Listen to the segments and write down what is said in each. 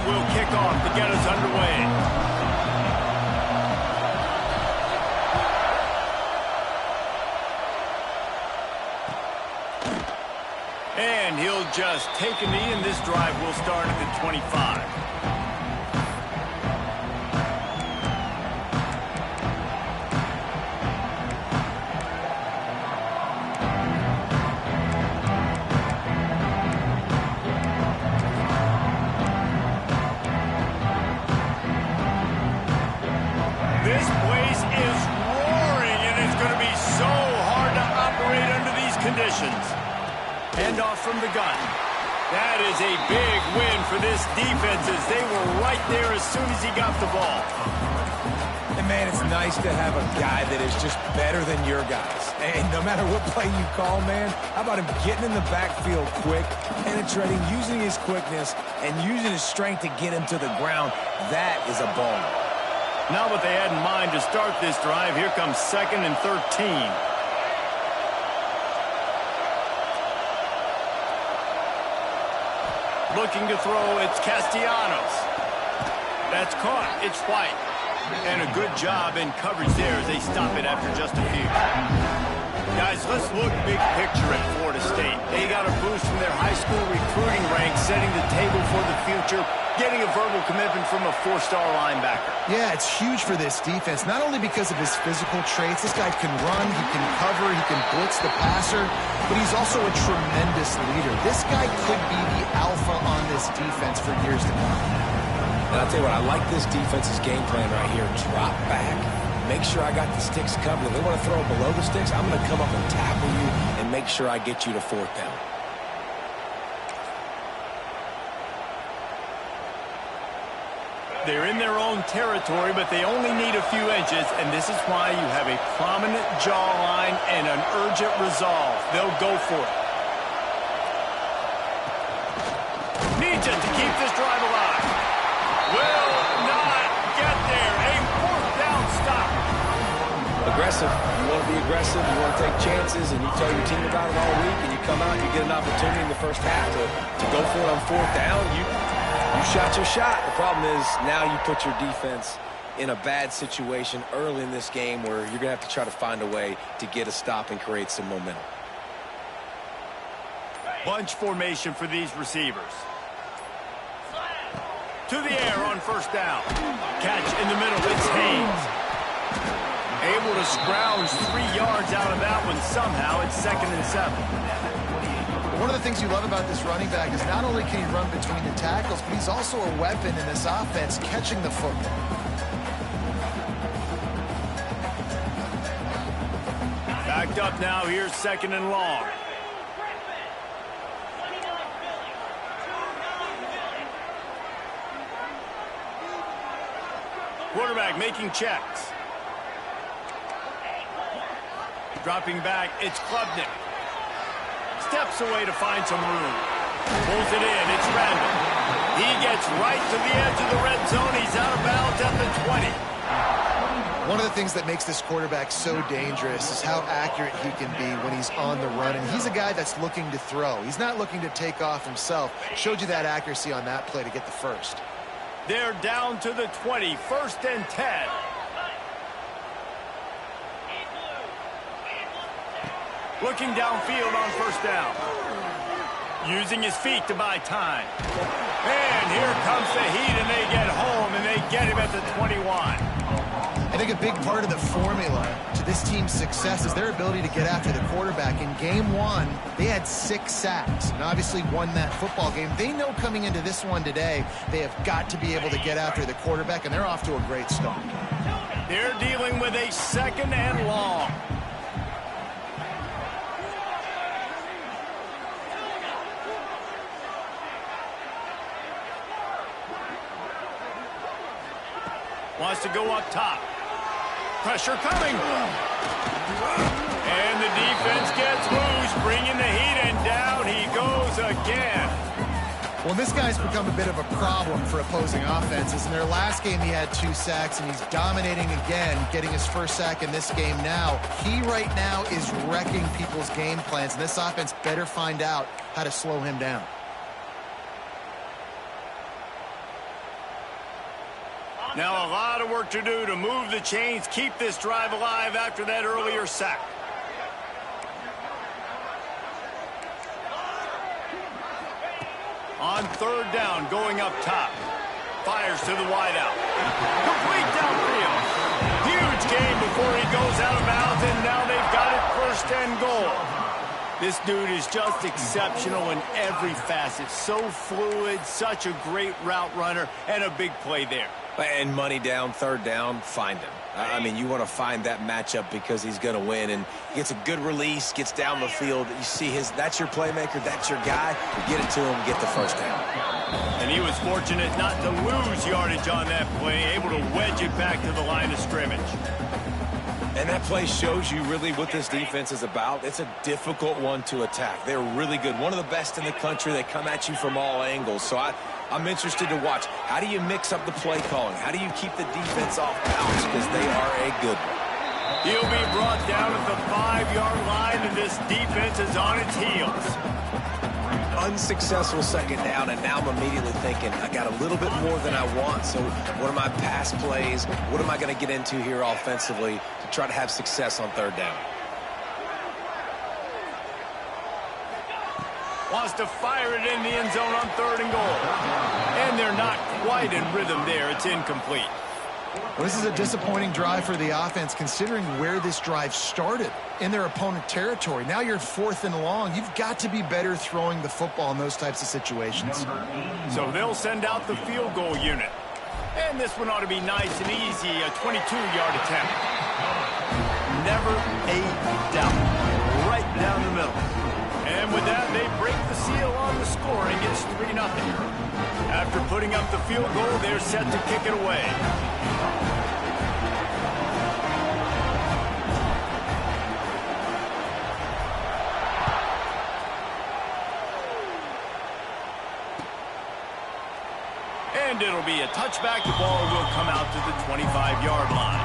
will kick off to get us underway. And he'll just take a knee, and this drive will start at the 25. This place is roaring, and it's going to be so hard to operate under these conditions. Handoff from the gun. That is a big win for this defense as they were right there as soon as he got the ball. And, man, it's nice to have a guy that is just better than your guys. And no matter what play you call, man, how about him getting in the backfield quick, penetrating, using his quickness, and using his strength to get him to the ground. That is a ball. Not what they had in mind to start this drive. Here comes 2nd and 13. Looking to throw, it's Castellanos. That's caught. It's White. And a good job in coverage there as they stop it after just a few. Guys, let's look big picture at Florida State. They got a boost from their high school recruiting ranks, setting the table for the future, getting a verbal commitment from a 4-star linebacker. Yeah, it's huge for this defense, not only because of his physical traits. This guy can run, he can cover, he can blitz the passer, but he's also a tremendous leader. This guy could be the alpha on this defense for years to come. And I'll tell you what, I like this defense's game plan right here. Drop back. Make sure I got the sticks covered. If they want to throw it below the sticks, I'm going to come up and tackle you and make sure I get you to 4th down. They're in their own territory, but they only need a few inches, and this is why you have a prominent jawline and an urgent resolve. They'll go for it. Needs it to keep this drive alive. Will not get there. A 4th down stop. Aggressive. You want to be aggressive. You want to take chances, and you tell your team about it all week, and you come out and you get an opportunity in the first half to go for it on 4th down. You shot your shot. The problem is now you put your defense in a bad situation early in this game where you're going to have to try to find a way to get a stop and create some momentum. Bunch formation for these receivers. To the air on 1st down. Catch in the middle. It's Haynes. Able to scrounge 3 yards out of that one somehow. It's 2nd and 7. One of the things you love about this running back is not only can he run between the tackles, but he's also a weapon in this offense, catching the football. Backed up now. Here's 2nd and long. Quarterback making checks. Dropping back, it's Klubnik. Steps away to find some room. Pulls it in, it's Randall. He gets right to the edge of the red zone. He's out of bounds at the 20. One of the things that makes this quarterback so dangerous is how accurate he can be when he's on the run. And he's a guy that's looking to throw. He's not looking to take off himself. Showed you that accuracy on that play to get the first. They're down to the 20, 1st and 10. Looking downfield on 1st down. Using his feet to buy time. And here comes the heat, and they get home, and they get him at the 21. I think a big part of the formula to this team's success is their ability to get after the quarterback. In game 1, they had 6 sacks and obviously won that football game. They know coming into this one today, they have got to be able to get after the quarterback, and they're off to a great start. They're dealing with a 2nd and long. Wants to go up top. Pressure coming. And the defense gets loose, bringing the heat, and down he goes again. Well, this guy's become a bit of a problem for opposing offenses. In their last game, he had 2 sacks, and he's dominating again, getting his first sack in this game now. He right now is wrecking people's game plans, and this offense better find out how to slow him down. Now a lot of work to do to move the chains, keep this drive alive after that earlier sack. On third down, going up top. Fires to the wideout. Complete downfield. Huge gain before he goes out of bounds, and now they've got it first and goal. This dude is just exceptional in every facet. So fluid, such a great route runner, and a big play there. And money down, third down, find him. I mean, you want to find that matchup because he's going to win. And he gets a good release, gets down the field. You see that's your playmaker, that's your guy. You get it to him, get the first down. And he was fortunate not to lose yardage on that play, able to wedge it back to the line of scrimmage. And that play shows you really what this defense is about. It's a difficult one to attack. They're really good. One of the best in the country. They come at you from all angles. So I'm interested to watch. How do you mix up the play calling? How do you keep the defense off balance? Because they are a good one. He'll be brought down at the 5-yard line, and this defense is on its heels. Unsuccessful second down, and now I'm immediately thinking, I got a little bit more than I want, so what are my pass plays? What am I going to get into here offensively to try to have success on third down? Wants to fire it in the end zone on third and goal. And they're not quite in rhythm there. It's incomplete. Well, this is a disappointing drive for the offense, considering where this drive started, in their opponent territory. Now you're 4th and long. You've got to be better throwing the football in those types of situations. So they'll send out the field goal unit. And this one ought to be nice and easy, a 22-yard attempt. Never a doubt. Right down the middle. And with that, they break the seal on the score, and it's 3-0. After putting up the field goal, they're set to kick it away. And it'll be a touchback. The ball will come out to the 25-yard line.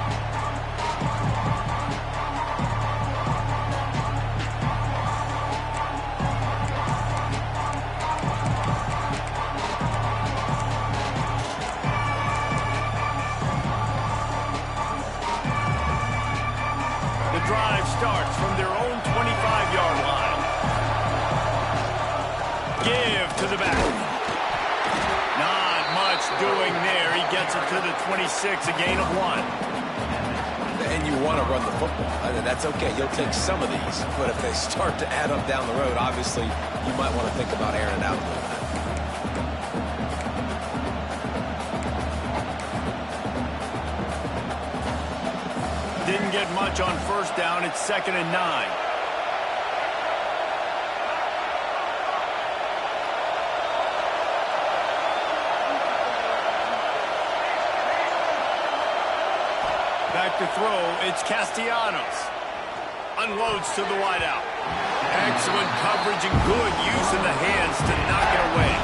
The drive starts from their own 25-yard line. Give to the back. Doing there. He gets it to the 26, a gain of 1. And you want to run the football. I mean, that's okay. You'll take some of these. But if they start to add up down the road, obviously, you might want to think about airing it out a little bit. Didn't get much on first down. It's 2nd and 9. Back to throw, it's Castellanos. Unloads to the wideout. Excellent coverage and good use of the hands to knock it away.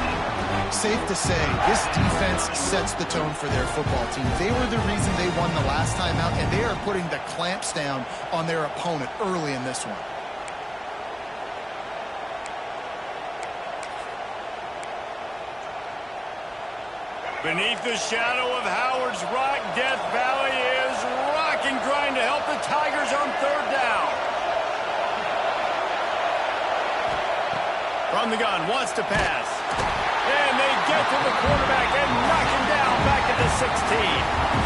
Safe to say, this defense sets the tone for their football team. They were the reason they won the last time out, and they are putting the clamps down on their opponent early in this one. Beneath the shadow of Howard's Rock, Death Valley is rocking, trying to help the Tigers on third down. From the gun, wants to pass. And they get to the quarterback and knock him down back at the 16.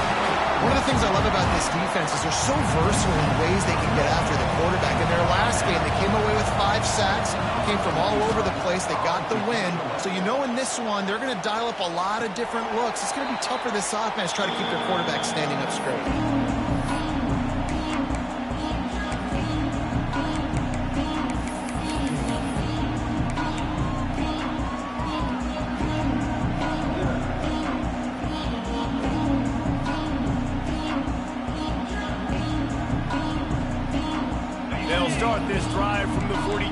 One of the things I love about this defense is they're so versatile in ways they can get after the quarterback. In their last game, they came away with 5 sacks, came from all over the place. They got the win. So you know in this one, they're going to dial up a lot of different looks. It's going to be tough for this offense to try to keep their quarterback standing up straight. They'll start this drive from the 42.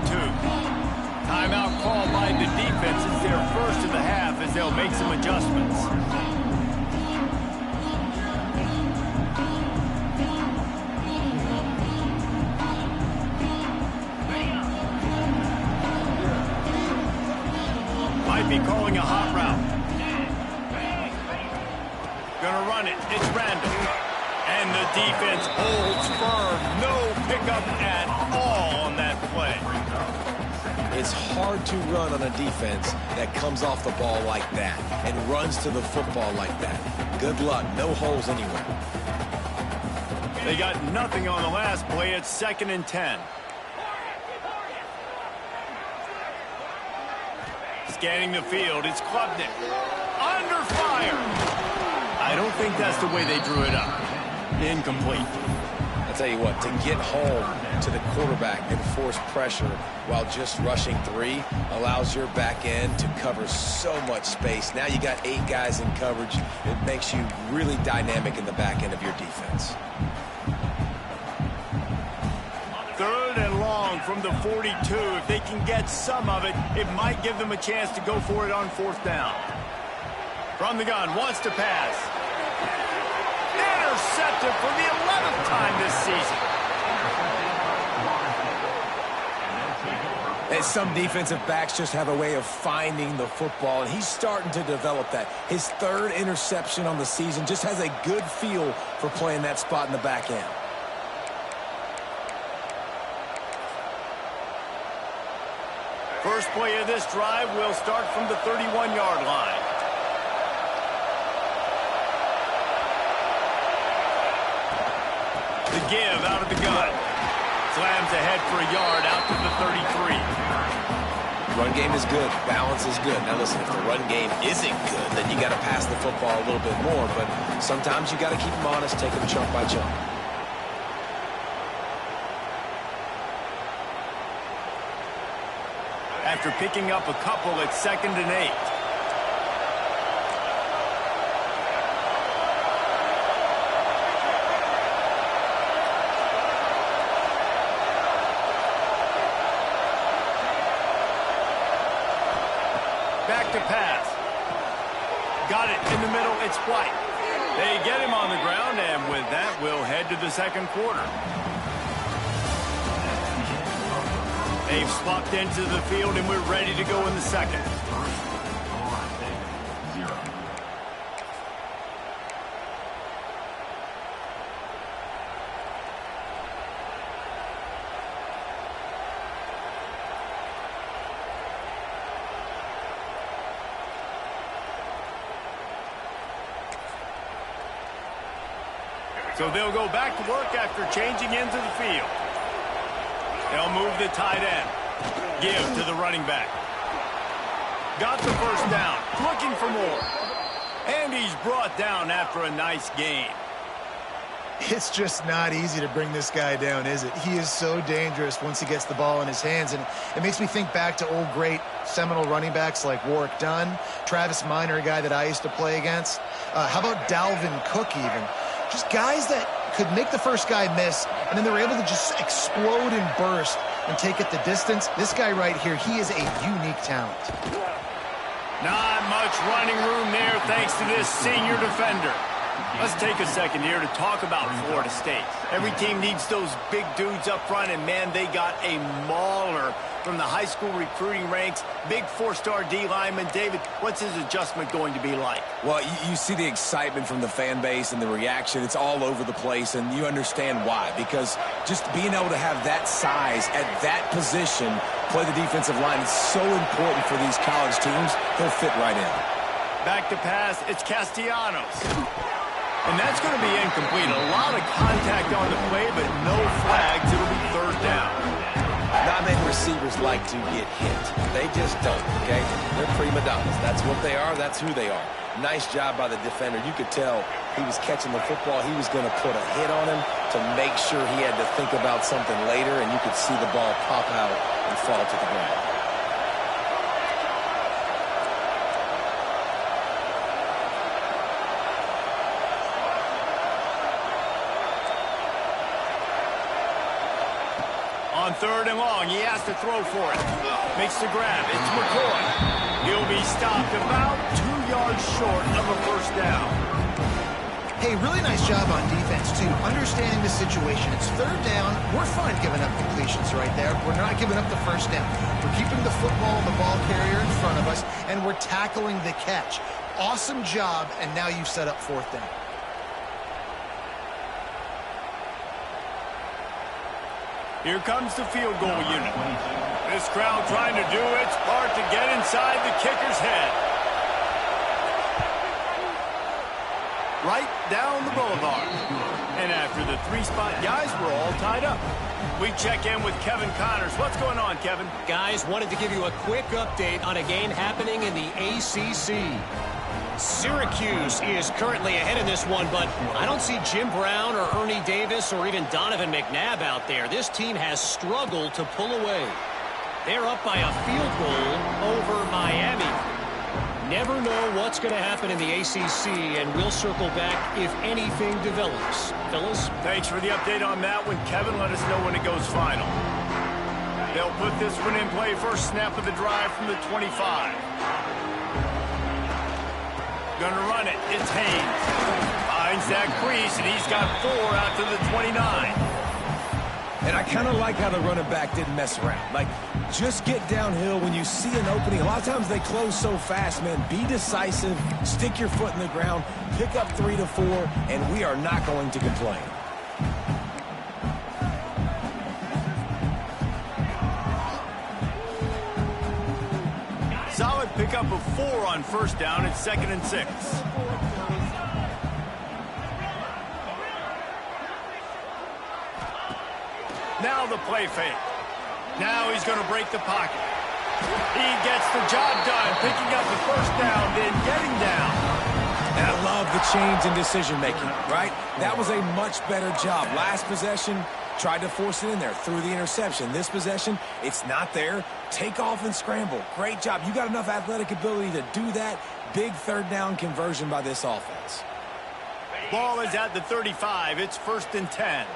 Timeout called by the defense. It's their first of the half as they'll make some adjustments. Might be calling a hot route. Gonna run it. It's Randall. And the defense holds firm. No pickup at all on that play. It's hard to run on a defense that comes off the ball like that and runs to the football like that. Good luck. No holes anywhere. They got nothing on the last play. It's 2nd and 10. Scanning the field. It's Klubnik. Under fire. I don't think that's the way they drew it up. Incomplete. I'll tell you what, to get home to the quarterback and force pressure while just rushing 3 allows your back end to cover so much space. Now you got 8 guys in coverage. It makes you really dynamic in the back end of your defense. 3rd and long from the 42. If they can get some of it, it might give them a chance to go for it on 4th down. From the gun, wants to pass. Intercepted for the 11th time this season. And some defensive backs just have a way of finding the football, and he's starting to develop that. His 3rd interception on the season, just has a good feel for playing that spot in the back end. First play of this drive will start from the 31-yard line. The give out of the gun. Slams ahead for a yard out to the 33. Run game is good. Balance is good. Now listen, if the run game isn't good, then you got to pass the football a little bit more. But sometimes you got to keep them honest, take them chunk by chunk. After picking up a couple, it's 2nd and 8. Back to pass. Got it in the middle. It's White. They get him on the ground, and with that, we'll head to the 2nd quarter. They've swapped into the field, and we're ready to go in the 2nd. So they'll go back to work after changing into the field. They'll move the tight end. Give to the running back. Got the 1st down. Looking for more. And he's brought down after a nice gain. It's just not easy to bring this guy down, is it? He is so dangerous once he gets the ball in his hands. And it makes me think back to old great seminal running backs like Warwick Dunn, Travis Minor, a guy that I used to play against. How about Dalvin Cook even? Just guys that could make the first guy miss, and then they were able to just explode and burst and take it the distance. This guy right here, he is a unique talent. Not much running room there thanks to this senior defender. Let's take a second here to talk about Florida State. Every team needs those big dudes up front, and man, they got a mauler from the high school recruiting ranks. Big 4-star D lineman. David, what's his adjustment going to be like? Well, you see the excitement from the fan base and the reaction. It's all over the place, and you understand why. Because just being able to have that size at that position, play the defensive line, is so important for these college teams. He'll fit right in. Back to pass, it's Castellanos. And that's going to be incomplete. A lot of contact on the play, but no flags. It'll be 3rd down. Not many receivers like to get hit. They just don't, okay? They're prima donnas. That's what they are. That's who they are. Nice job by the defender. You could tell he was catching the football. He was going to put a hit on him to make sure he had to think about something later, and you could see the ball pop out and fall to the ground. On 3rd and long, he has to throw for it. Makes the grab. It's McCoy. He'll be stopped about 2 yards short of a 1st down. Hey, really nice job on defense, too. Understanding the situation. It's 3rd down. We're fine giving up completions right there. We're not giving up the 1st down. We're keeping the football and the ball carrier in front of us, and we're tackling the catch. Awesome job, and now you've set up 4th down. Here comes the field goal unit. This crowd trying to do its part to get inside the kicker's head. Right down the boulevard. And after the 3-spot guys, we're all tied up. We check in with Kevin Connors. What's going on, Kevin? Guys, wanted to give you a quick update on a game happening in the ACC. Syracuse is currently ahead in this one, but I don't see Jim Brown or Ernie Davis or even Donovan McNabb out there. This team has struggled to pull away. They're up by a field goal over Miami. Never know what's going to happen in the ACC, and we'll circle back if anything develops. Fellas? Thanks for the update on that one, Kevin. Let us know when it goes final. They'll put this one in play. First snap of the drive from the 25. Gonna run it. It's Haynes. Finds that crease, and he's got 4 out to the 29. And I kind of like how the running back didn't mess around. Like, just get downhill when you see an opening. A lot of times they close so fast, man. Be decisive. Stick your foot in the ground. Pick up 3 to 4, and we are not going to complain. Solid pickup of 4 on first down. It's 2nd and 6. Now the play fake. Now he's going to break the pocket. He gets the job done, picking up the first down, then getting down. And I love the change in decision-making, right? That was a much better job. Last possession, tried to force it in there, threw the interception. This possession, it's not there. Take off and scramble. Great job. You got enough athletic ability to do that. Big 3rd down conversion by this offense. Ball is at the 35. It's 1st and 10.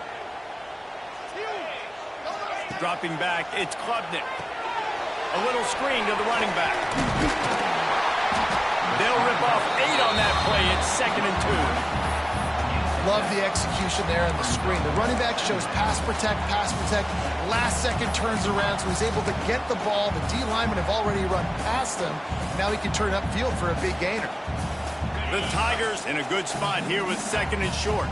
Dropping back, it's Klubnik. A little screen to the running back. They'll rip off 8 on that play. It's 2nd and 2. Love the execution there on the screen. The running back shows pass protect. Last second turns around, so he's able to get the ball. The D linemen have already run past him. Now he can turn upfield for a big gainer. The Tigers in a good spot here with 2nd and short.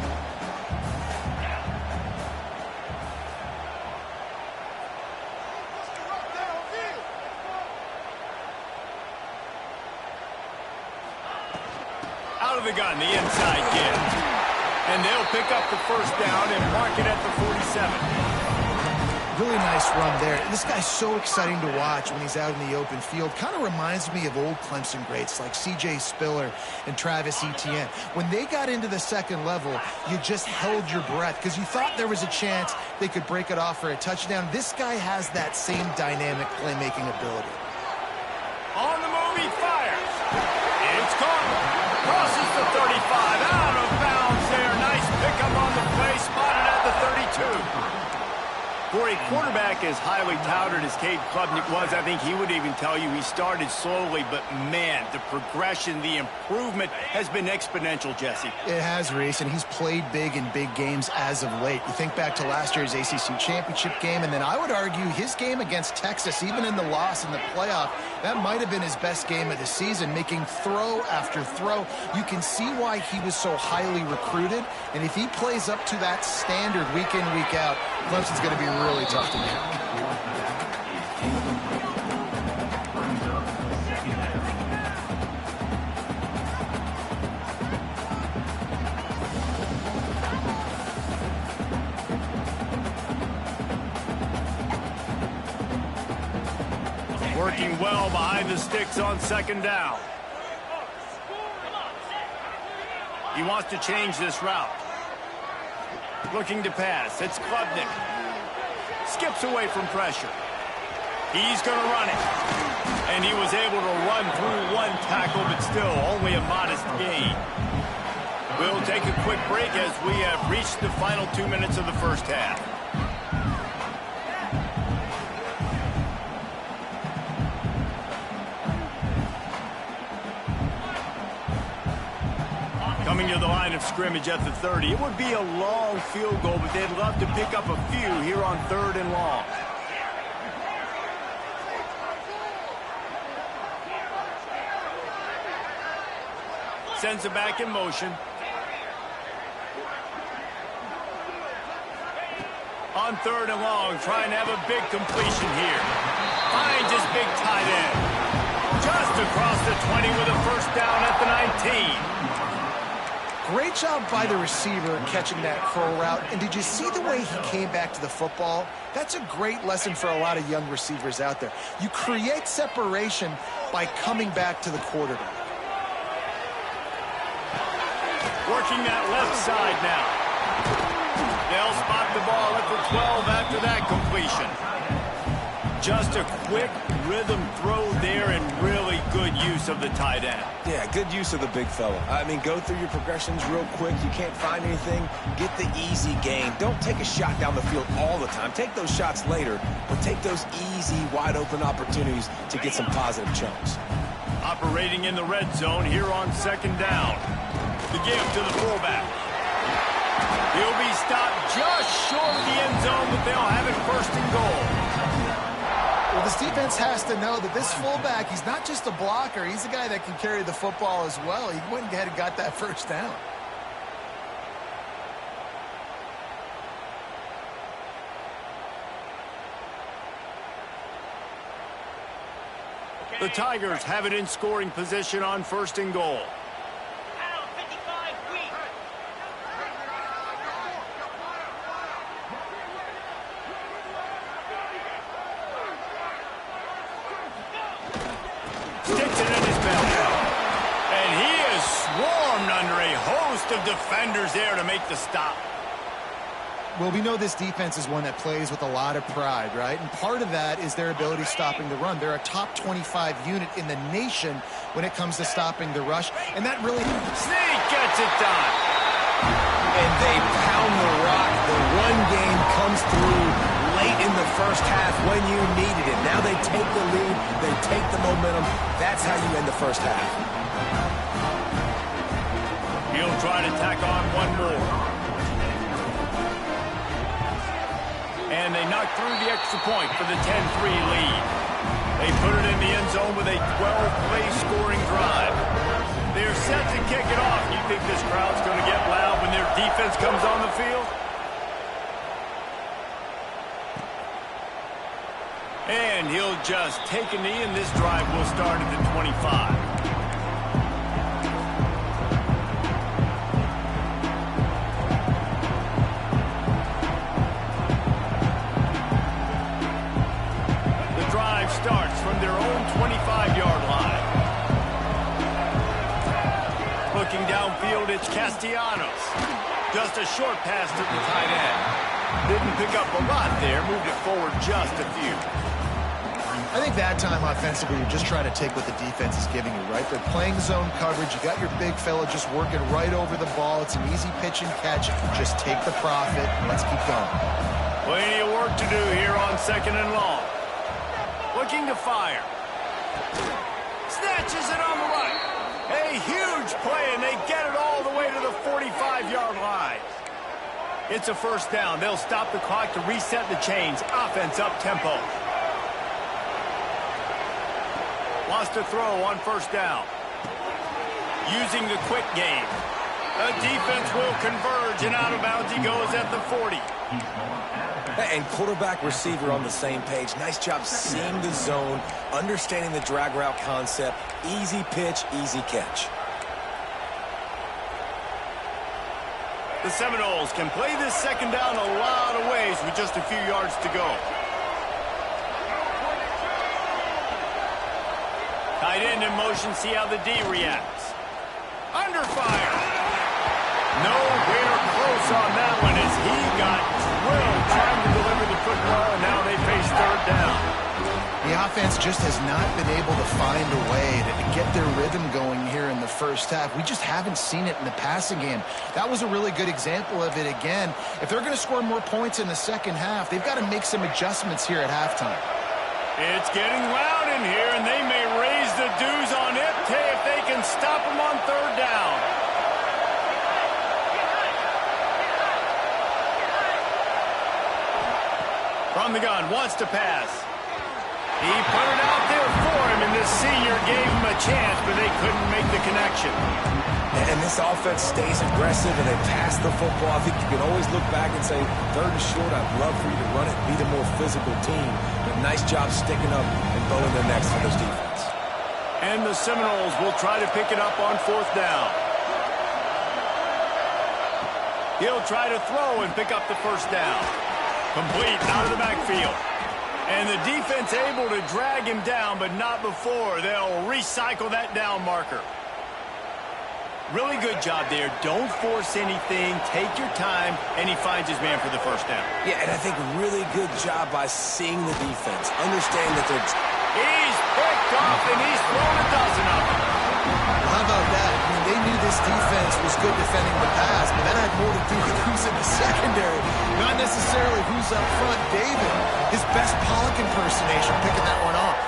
Out of the gun, the inside give. And they'll pick up the first down and mark it at the 47. Really nice run there. This guy's so exciting to watch when he's out in the open field. Kind of reminds me of old Clemson greats like C.J. Spiller and Travis Etienne. When they got into the second level, you just held your breath because you thought there was a chance they could break it off for a touchdown. This guy has that same dynamic playmaking ability. On the move, he fires. It's caught. Crosses the 35. Out of bounds there. Nice pickup on the play. Spotted at the 32. For a quarterback as highly touted as Cade Klubnik was, I think he would even tell you he started slowly, but man, the progression, the improvement has been exponential, Jesse. It has, Reese, and he's played big in big games as of late. You think back to last year's ACC championship game, and then I would argue his game against Texas, even in the loss in the playoff, that might have been his best game of the season, making throw after throw. You can see why he was so highly recruited, and if he plays up to that standard week in, week out, Clemson's going to be really tough to beat. Working well behind the sticks on 2nd down. He wants to change this route. Looking to pass. It's Klubnik. Skips away from pressure. He's going to run it. And he was able to run through 1 tackle, but still only a modest gain. We'll take a quick break as we have reached the final 2 minutes of the first half. Coming to the line of scrimmage at the 30. It would be a long field goal, but they'd love to pick up a few here on 3rd and long. Sends it back in motion. On 3rd and long, trying to have a big completion here. Finds his big tight end. Just across the 20 with a first down at the 19. Great job by the receiver catching that curl route. And did you see the way he came back to the football? That's a great lesson for a lot of young receivers out there. You create separation by coming back to the quarterback. Working that left side now. They'll spot the ball at the 12 after that completion. Just a quick rhythm throw there and really good use of the tight end. Yeah, good use of the big fella. I mean, go through your progressions real quick. You can't find anything. Get the easy gain. Don't take a shot down the field all the time. Take those shots later, but take those easy, wide-open opportunities to get some positive chunks. Operating in the red zone here on 2nd down. The give to the fullback. He'll be stopped just short of the end zone, but they'll have it 1st and goal. Well, this defense has to know that this fullback, he's not just a blocker. He's a guy that can carry the football as well. He went ahead and got that 1st down. The Tigers have it in scoring position on 1st and goal. Of defenders there to make the stop. Well, we know this defense is one that plays with a lot of pride, right? And part of that is their ability stopping the run. They're a top 25 unit in the nation when it comes to stopping the rush, and that really... Sneak gets it done. And they pound the rock. The run game comes through late in the 1st half when you needed it. Now they take the lead. They take the momentum. That's how you end the 1st half. He'll try to tack on one more. And they knock through the extra point for the 10-3 lead. They put it in the end zone with a 12-play scoring drive. They're set to kick it off. You think this crowd's going to get loud when their defense comes on the field? And he'll just take a knee, and this drive will start at the 25. Starts from their own 25-yard line. Looking downfield, it's Castellanos. Just a short pass to the tight end. Didn't pick up a lot there, moved it forward just a few. I think that time offensively, you're just trying to take what the defense is giving you, right? They're playing zone coverage. You got your big fella just working right over the ball. It's an easy pitch and catch. Just take the profit. Let's keep going. Plenty of work to do here on 2nd and long. Looking to fire. Snatches it on the right. A huge play, and they get it all the way to the 45-yard line. It's a 1st down. They'll stop the clock to reset the chains. Offense up tempo. Lost a throw on 1st down. Using the quick game. The defense will converge, and out of bounds he goes at the 40. And quarterback receiver on the same page. Nice job seeing the zone, understanding the drag route concept. Easy pitch, easy catch. The Seminoles can play this 2nd down a lot of ways with just a few yards to go. Tight end in motion, see how the D reacts. Under fire. Nowhere close on that one as he got drilled trying to deliver the football, and now they face 3rd down. The offense just has not been able to find a way to get their rhythm going here in the 1st half. We just haven't seen it in the passing game. That was a really good example of it again. If they're going to score more points in the 2nd half, they've got to make some adjustments here at halftime. It's getting loud in here, and they may raise the dues on it if they can stop them on 3rd down. From the gun, wants to pass. He put it out there for him, and this senior gave him a chance, but they couldn't make the connection. And this offense stays aggressive, and they pass the football. I think you can always look back and say, 3rd and short, I'd love for you to run it, be the more physical team. But nice job sticking up and bowing their necks for this defense. And the Seminoles will try to pick it up on 4th down. He'll try to throw and pick up the 1st down. Complete out of the backfield. And the defense able to drag him down, but not before. They'll recycle that down marker. Really good job there. Don't force anything. Take your time, and he finds his man for the 1st down. Yeah, and I think really good job by seeing the defense. Understand that they're... He's picked off, and he's thrown a dozen of them. How about that? I mean, they knew this defense was good defending the pass, but that had more to do with who's in the secondary, not necessarily who's up front. David, his best Pollock impersonation, picking that one off.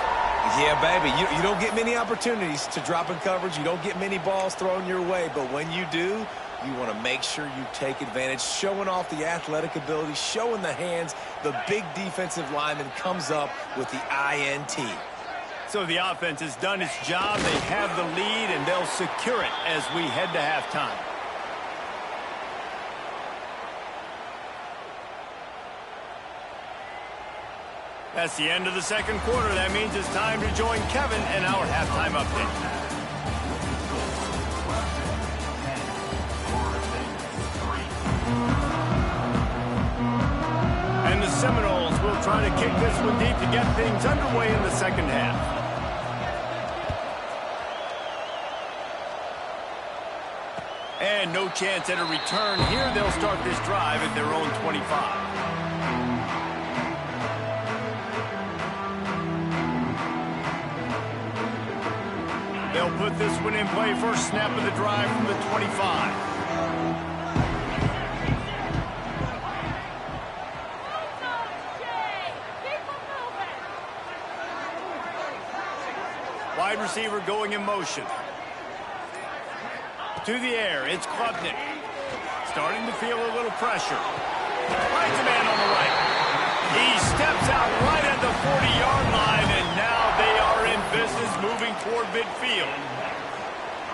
Yeah, baby, you don't get many opportunities to drop in coverage. You don't get many balls thrown your way, but when you do, you want to make sure you take advantage, showing off the athletic ability, showing the hands. The big defensive lineman comes up with the INT. So the offense has done its job. They have the lead, and they'll secure it as we head to halftime. That's the end of the 2nd quarter. That means it's time to join Kevin in our halftime update. And the Seminoles will try to kick this one deep to get things underway in the 2nd half. And no chance at a return here. They'll start this drive at their own 25. They'll put this one in play. First snap of the drive from the 25. Wide receiver going in motion. To the air, it's Klubnik. Starting to feel a little pressure. Finds a man on the right. He steps out right at the 40-yard line, and now they are in business moving toward midfield.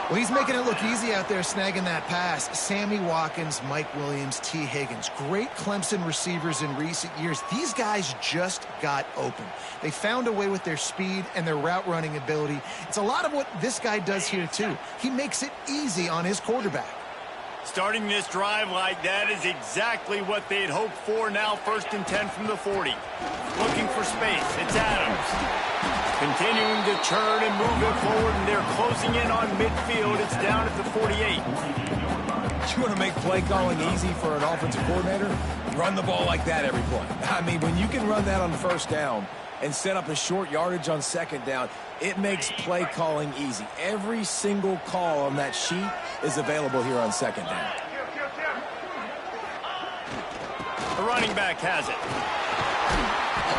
Well, he's making it look easy out there snagging that pass. Sammy Watkins, Mike Williams, T. Higgins. Great Clemson receivers in recent years. These guys just got open. They found a way with their speed and their route running ability. It's a lot of what this guy does here, too. He makes it easy on his quarterback. Starting this drive like that is exactly what they'd hoped for. Now 1st and 10 from the 40. Looking for space. It's Adams. Continuing to churn and move it forward, and they're closing in on midfield. It's down at the 48. You want to make play calling easy for an offensive coordinator? Run the ball like that every play. I mean, when you can run that on 1st down and set up a short yardage on 2nd down, it makes play calling easy. Every single call on that sheet is available here on 2nd down. The running back has it.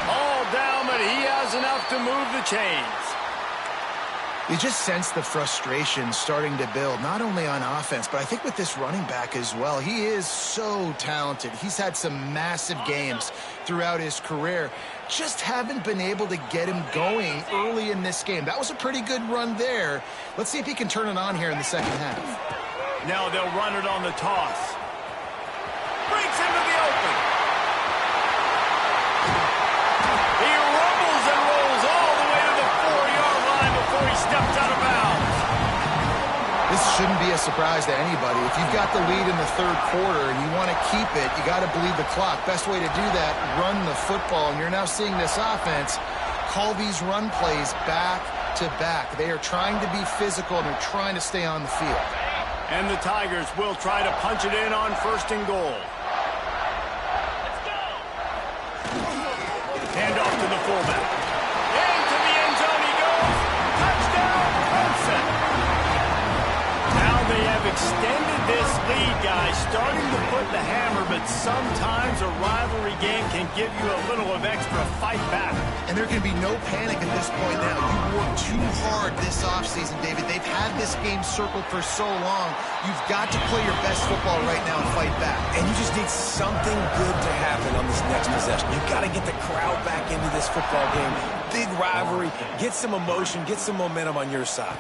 All down, but he has enough to move the chains. You just sense the frustration starting to build, not only on offense, but I think with this running back as well. He is so talented. He's had some massive games throughout his career. Just haven't been able to get him going early in this game. That was a pretty good run there. Let's see if he can turn it on here in the 2nd half. Now they'll run it on the toss. Breaks into the open. He rumbles and rolls all the way to the 4-yard line before he steps out of bounds. This shouldn't be a surprise to anybody. If you've got the lead in the 3rd quarter and you want to keep it, you got to bleed the clock. Best way to do that, run the football. And you're now seeing this offense call these run plays back to back. They are trying to be physical, and they're trying to stay on the field. And the Tigers will try to punch it in on 1st and goal. Hand off to the fullback. Into the end zone he goes. Touchdown, Clemson. Now they have extended this lead, guys, starting to put the hammer, but sometimes a rivalry game can give you a little of extra fight back. And there can be no panic at this point now. You worked too hard this offseason, David. They've had this game circled for so long. You've got to play your best football right now and fight back. And you just need something good to happen on this next possession. You've got to get the crowd back into this football game. Big rivalry. Get some emotion. Get some momentum on your side.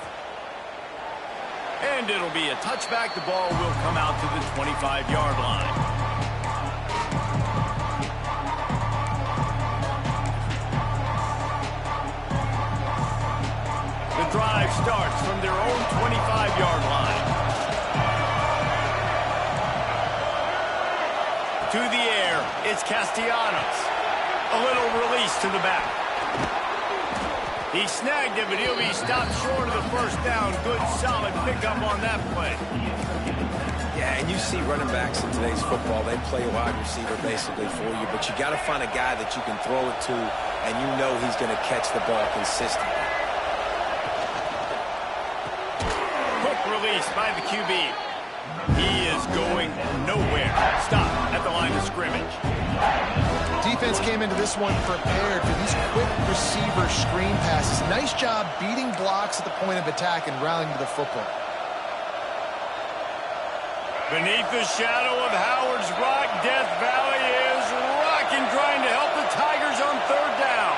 And it'll be a touchback. The ball will come out to the 25-yard line. The drive starts from their own 25-yard line. To the air, it's Castellanos. A little release to the back. He snagged it, but he'll be stopped short of the first down. Good, solid pickup on that play. Yeah, and you see running backs in today's football, they play a wide receiver basically for you, but you got to find a guy that you can throw it to, and you know he's going to catch the ball consistently. Release by the QB. He is going nowhere. Stop at the line of scrimmage. Defense came into this one prepared for these quick receiver screen passes. Nice job beating blocks at the point of attack and rallying to the football. Beneath the shadow of Howard's Rock, Death Valley is rocking, trying to help the Tigers on third down.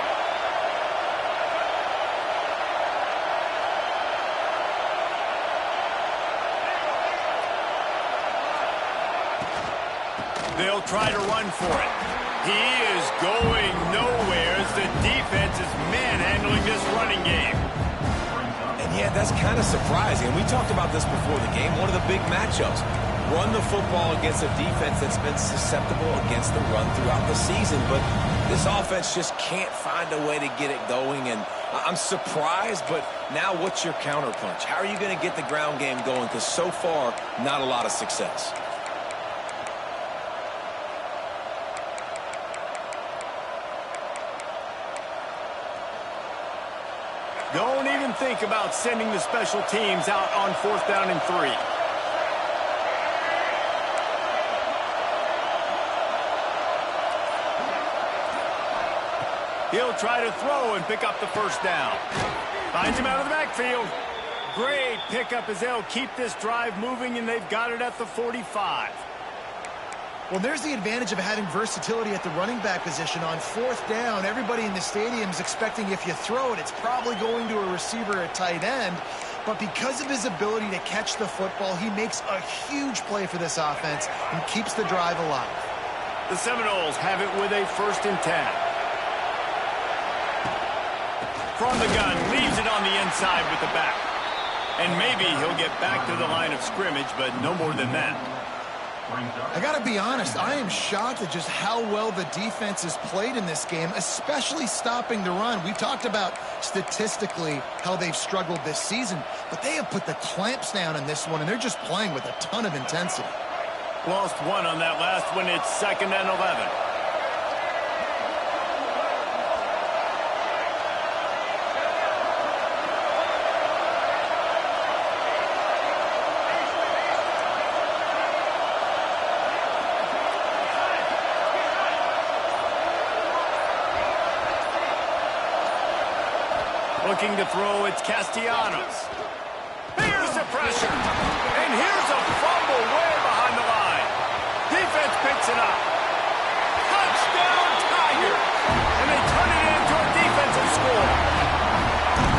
They'll try to run for it. He is going nowhere as the defense is manhandling this running game. And yeah, that's kind of surprising. And we talked about this before the game. One of the big matchups. Run the football against a defense that's been susceptible against the run throughout the season. But this offense just can't find a way to get it going. And I'm surprised, but now what's your counterpunch? How are you going to get the ground game going? Because so far, not a lot of success. Don't even think about sending the special teams out on 4th down and 3. He'll try to throw and pick up the first down. Finds him out of the backfield. Great pickup as they'll keep this drive moving, and they've got it at the 45. Well, there's the advantage of having versatility at the running back position. On 4th down, everybody in the stadium is expecting if you throw it, it's probably going to a receiver at tight end. But because of his ability to catch the football, he makes a huge play for this offense and keeps the drive alive. The Seminoles have it with a 1st and 10. From the gun, leaves it on the inside with the back. And maybe he'll get back to the line of scrimmage, but no more than that. I got to be honest, I am shocked at just how well the defense has played in this game, especially stopping the run. We've talked about statistically how they've struggled this season, but they have put the clamps down in this one, and they're just playing with a ton of intensity. Lost one on that last one. It's 2nd and 11. Looking to throw, it's Castellanos. Here's the pressure. And here's a fumble way behind the line. Defense picks it up. Touchdown, Tigers. And they turn it into a defensive score.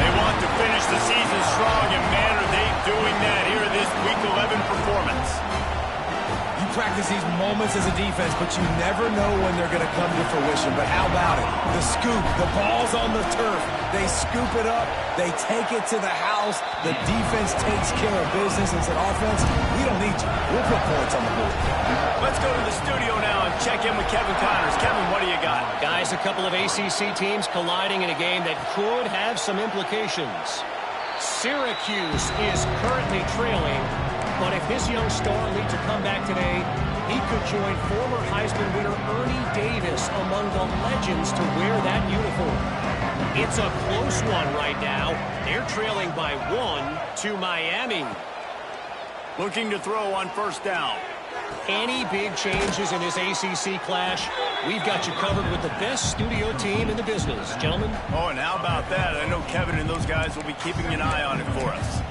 They want to finish the season strong, and man, are they doing that here in this Week 11 performance. You practice these moments as a defense, but you never know when they're going to come to fruition. But how about it? The scoop, the ball's on the turf. They scoop it up. They take it to the house. The defense takes care of business and said, offense, we don't need you. We'll put points on the board. Let's go to the studio now and check in with Kevin Connors. Kevin, what do you got? Guys, a couple of ACC teams colliding in a game that could have some implications. Syracuse is currently trailing, but if his young star leads a comeback today, he could join former Heisman winner Ernie Davis among the legends to wear that uniform. It's a close one right now. They're trailing by 1 to Miami. Looking to throw on 1st down. Any big changes in this ACC clash, we've got you covered with the best studio team in the business, gentlemen. Oh, and how about that? I know Kevin and those guys will be keeping an eye on it for us.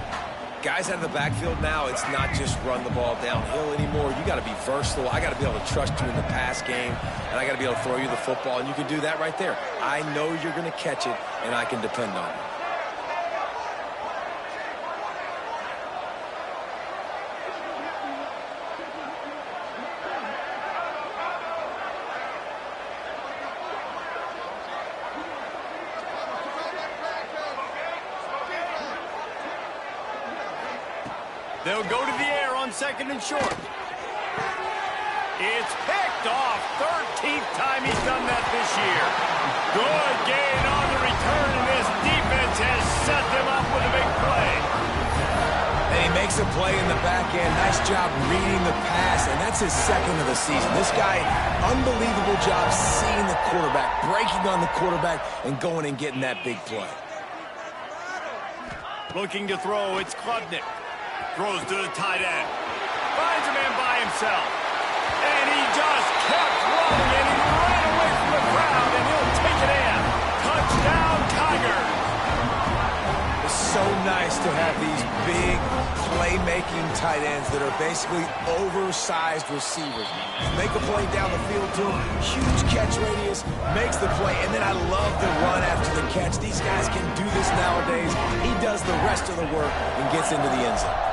Guys out of the backfield now, it's not just run the ball downhill anymore. You got to be versatile. I got to be able to trust you in the pass game, and I got to be able to throw you the football, and you can do that right there. I know you're going to catch it, and I can depend on it. They'll go to the air on 2nd and short. It's picked off. 13th time he's done that this year. Good gain on the return, and this defense has set them up with a big play. And he makes a play in the back end. Nice job reading the pass, and that's his 2nd of the season. This guy, unbelievable job seeing the quarterback, breaking on the quarterback, and going and getting that big play. Looking to throw, it's Klubnik. Throws to the tight end. Finds a man by himself. And he just kept rolling, and he ran away from the crowd, and he'll take it in. Touchdown, Tigers. It's so nice to have these big playmaking tight ends that are basically oversized receivers. Make a play down the field to him, huge catch radius, makes the play, and then I love the run after the catch. These guys can do this nowadays. He does the rest of the work and gets into the end zone.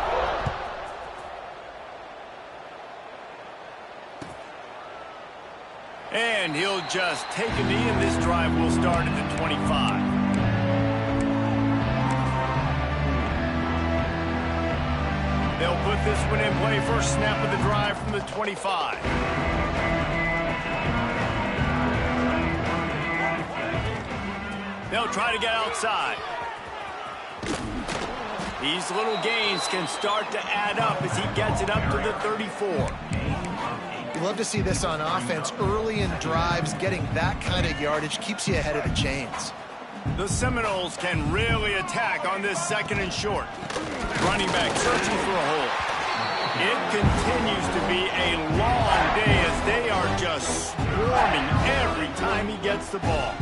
And he'll just take a knee, and this drive will start at the 25. They'll put this one in play. First snap of the drive from the 25. They'll try to get outside. These little gains can start to add up as he gets it up to the 34. You love to see this on offense. Early in drives, getting that kind of yardage keeps you ahead of the chains. The Seminoles can really attack on this 2nd and short. Running back searching for a hole. It continues to be a long day as they are just swarming every time he gets the ball.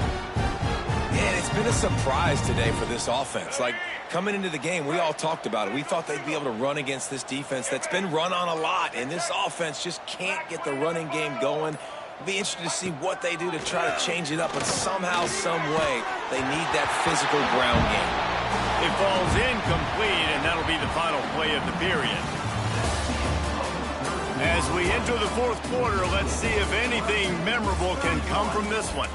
Man, it's been a surprise today for this offense. Like, coming into the game, we all talked about it. We thought they'd be able to run against this defense that's been run on a lot, and this offense just can't get the running game going. It'll be interesting to see what they do to try to change it up, but somehow, some way, they need that physical ground game. It falls incomplete, and that'll be the final play of the period. As we enter the 4th quarter, let's see if anything memorable can come from this one.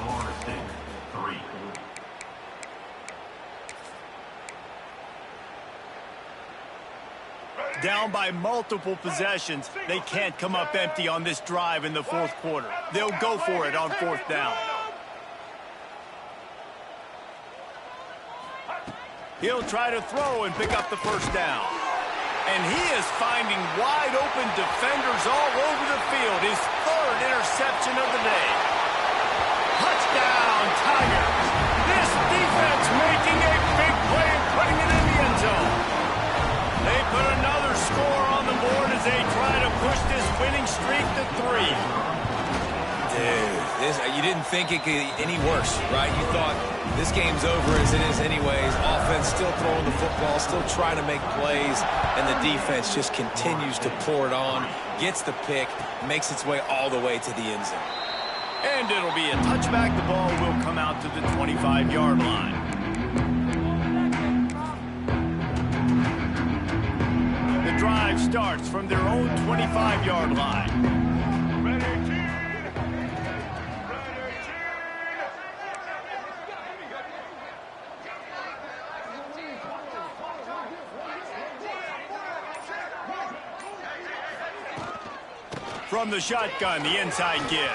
Down by multiple possessions, they can't come up empty on this drive in the 4th quarter. They'll go for it on 4th down. He'll try to throw and pick up the first down. And he is finding wide open defenders all over the field. His 3rd interception of the day. Touchdown, Tigers. This defense making a big play and putting it in the end zone. They put another score on the board as they try to push this winning streak to 3. Dude, you didn't think it could get any worse, right? You thought this game's over as it is anyways. Offense still throwing the football, still trying to make plays, and the defense just continues to pour it on, gets the pick, makes its way all the way to the end zone. And it'll be a touchback. The ball will come out to the 25-yard line. The drive starts from their own 25-yard line. From the shotgun, the inside give.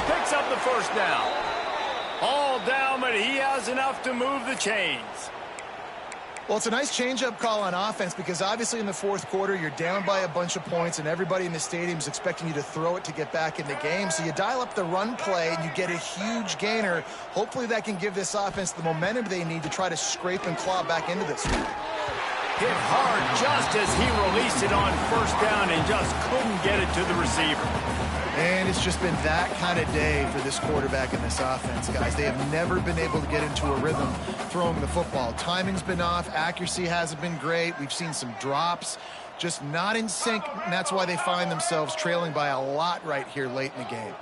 Picks up the first down. All down, but he has enough to move the chains. Well, it's a nice change-up call on offense because obviously in the 4th quarter, you're down by a bunch of points and everybody in the stadium is expecting you to throw it to get back in the game. So you dial up the run play and you get a huge gainer. Hopefully that can give this offense the momentum they need to try to scrape and claw back into this one. Hit hard just as he released it on first down and just couldn't get it to the receiver. And it's just been that kind of day for this quarterback and this offense, guys. They have never been able to get into a rhythm throwing the football. Timing's been off. Accuracy hasn't been great. We've seen some drops. Just not in sync, and that's why they find themselves trailing by a lot right here late in the game.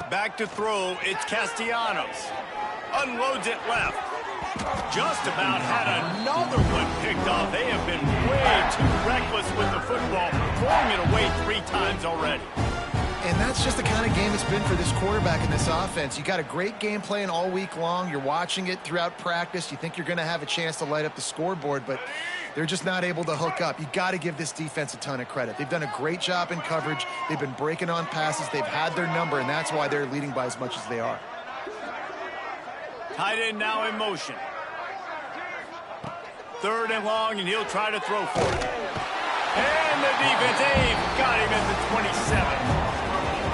Back to throw, it's Castellanos. Unloads it left. Just about had another one picked off. They have been way too reckless with the football, throwing it away 3 times already. And that's just the kind of game it's been for this quarterback and this offense. You got a great game plan all week long. You're watching it throughout practice. You think you're going to have a chance to light up the scoreboard, but they're just not able to hook up. You got to give this defense a ton of credit. They've done a great job in coverage. They've been breaking on passes. They've had their number, and that's why they're leading by as much as they are. Tight end now in motion. 3rd and long, and he'll try to throw for it. And the defense, got him at the 27.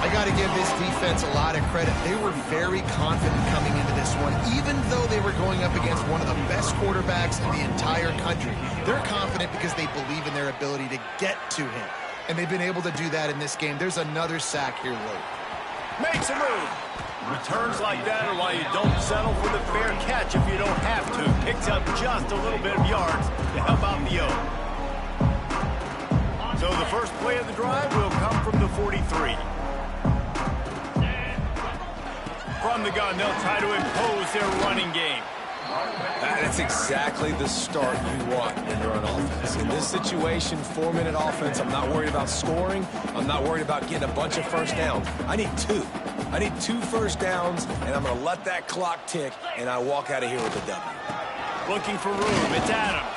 I got to give this defense a lot of credit. They were very confident coming into this one, even though they were going up against one of the best quarterbacks in the entire country. They're confident because they believe in their ability to get to him, and they've been able to do that in this game. There's another sack here late. Makes a move. Returns like that are why you don't settle for the fair catch if you don't have to. Picks up just a little bit of yards to help out the O. So the first play of the drive will come from the 43. From the gun, they'll try to impose their running game. That's exactly the start you want when you're on offense. In this situation, 4-minute offense, I'm not worried about scoring. I'm not worried about getting a bunch of first downs. I need 2. I need 2 first downs, and I'm going to let that clock tick, and I walk out of here with a W. Looking for room, it's Adams.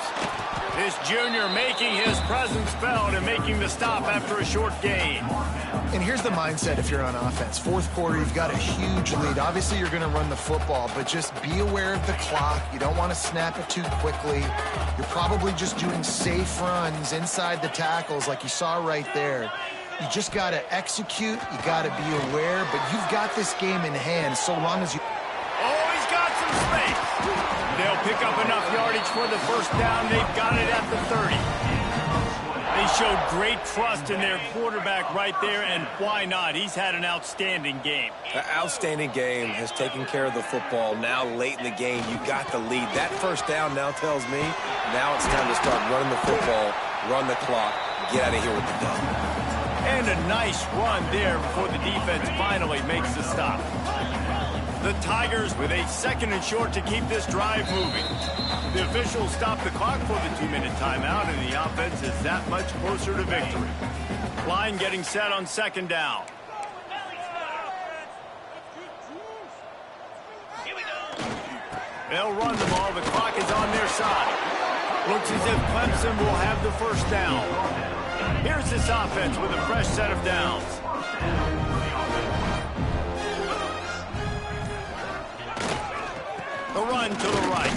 This junior making his presence felt and making the stop after a short gain. And here's the mindset if you're on offense. 4th quarter, you've got a huge lead. Obviously, you're going to run the football, but just be aware of the clock. You don't want to snap it too quickly. You're probably just doing safe runs inside the tackles like you saw right there. You just got to execute. You got to be aware, but you've got this game in hand so long as you... Oh, he's got some space. They'll pick up enough yardage for the first down. They've got it at the 30. They showed great trust in their quarterback right there, and why not? He's had an outstanding game. An outstanding game, has taken care of the football. Now late in the game, you got the lead. That first down now tells me now it's time to start running the football, run the clock, get out of here with the dub. And a nice run there before the defense finally makes the stop. The Tigers with a 2nd and short to keep this drive moving. The officials stop the clock for the 2-minute timeout, and the offense is that much closer to victory. Line getting set on 2nd down. They'll run the ball. The clock is on their side. Looks as if Clemson will have the first down. Here's this offense with a fresh set of downs. The run to the right.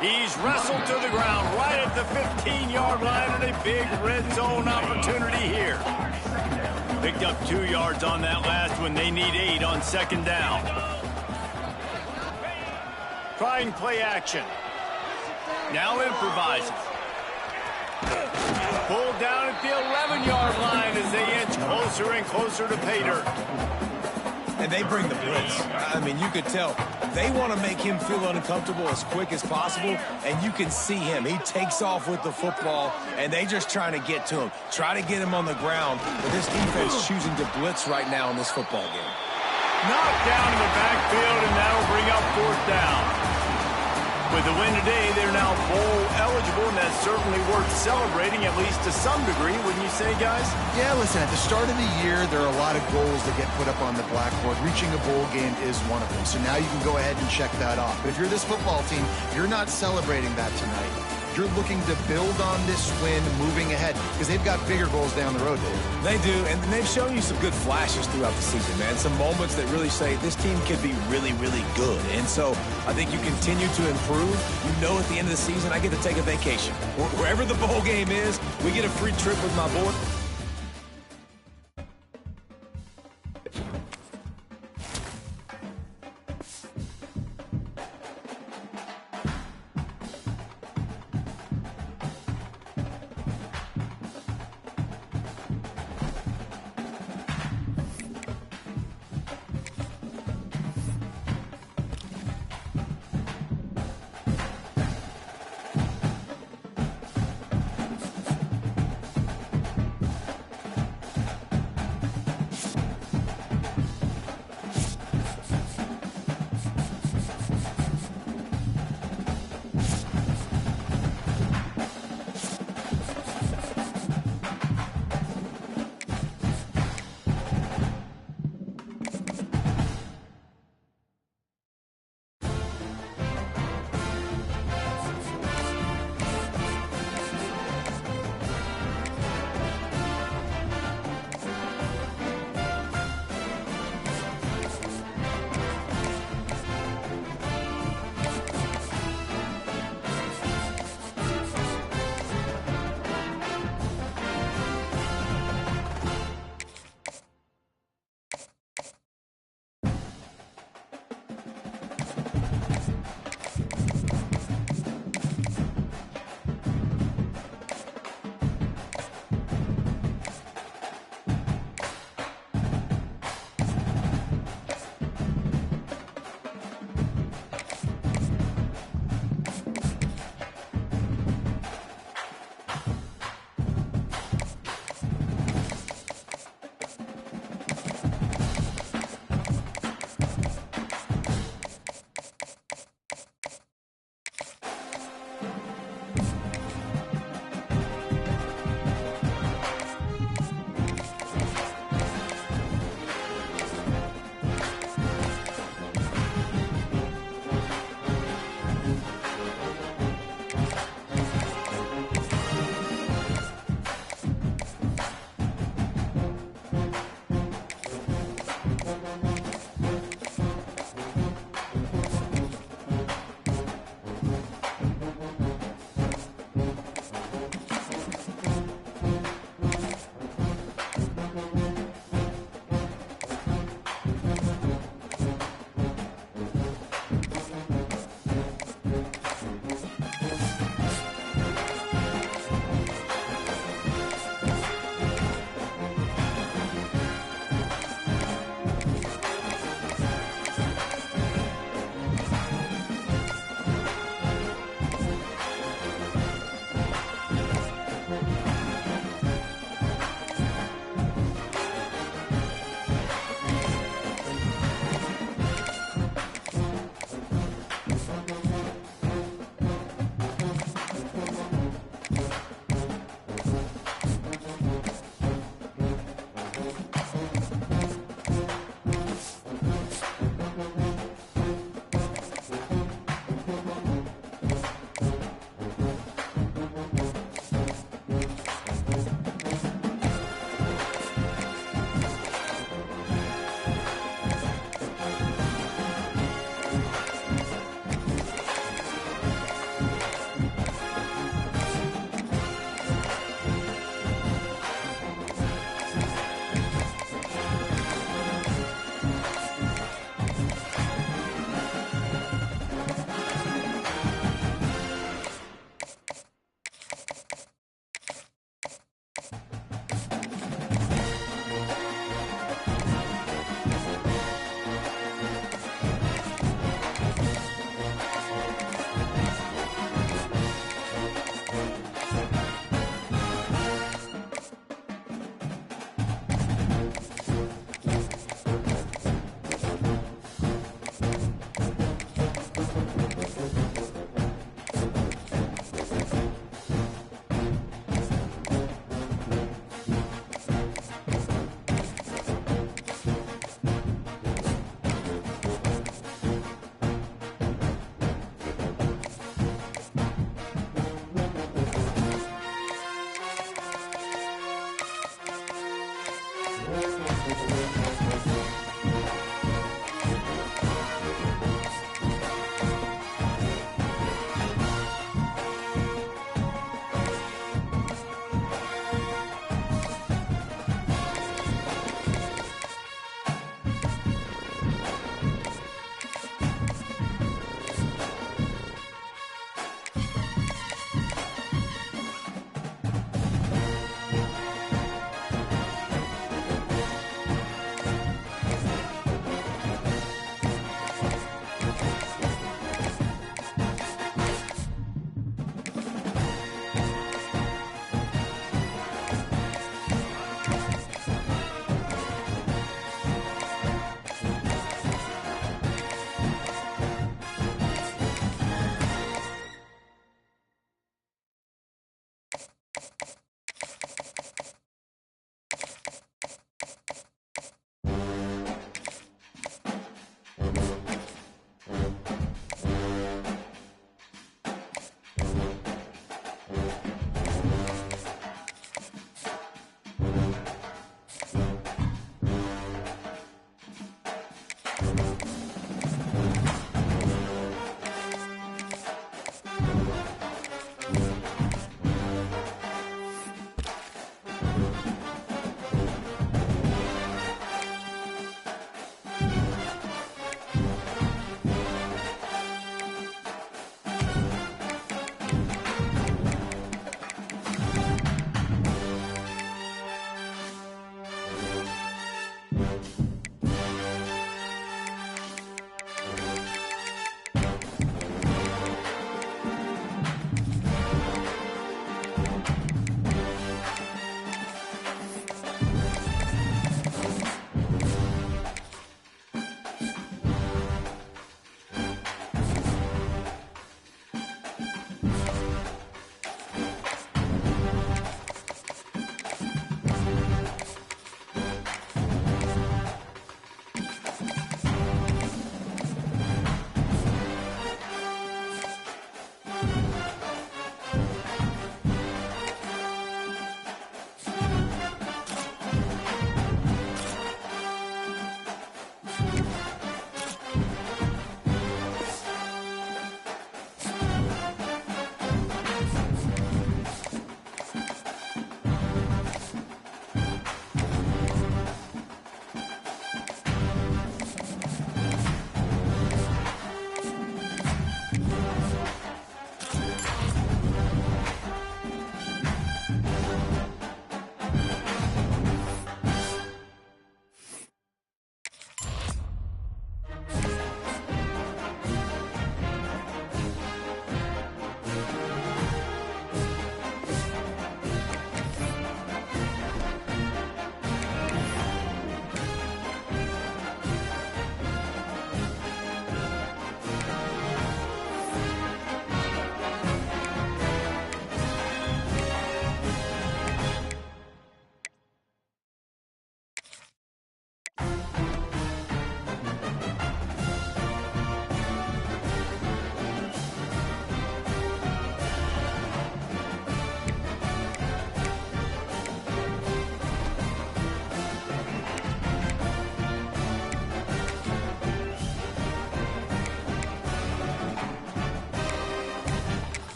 He's wrestled to the ground right at the 15-yard line, and a big red zone opportunity here. Picked up 2 yards on that last one. They need 8 on 2nd down. Trying play action. Now improvises. Pulled down at the 11-yard line as they inch closer and closer to pay dirt. And they bring the blitz. I mean, you could tell they want to make him feel uncomfortable as quick as possible, and you can see him. He takes off with the football, and they just trying to get to him, try to get him on the ground. But this defense choosing to blitz right now in this football game. Knocked down in the backfield, and that'll bring up 4th down. With the win today, they're now bowl eligible, and that's certainly worth celebrating, at least to some degree, wouldn't you say, guys? Yeah, listen, at the start of the year, there are a lot of goals that get put up on the blackboard. Reaching a bowl game is one of them. So now you can go ahead and check that off. But if you're this football team, you're not celebrating that tonight. You're looking to build on this win moving ahead because they've got bigger goals down the road, Dave. They do, and they've shown you some good flashes throughout the season, man. Some moments that really say this team could be really, really good. And so I think you continue to improve. You know at the end of the season, I get to take a vacation. Wherever the bowl game is, we get a free trip with my boy.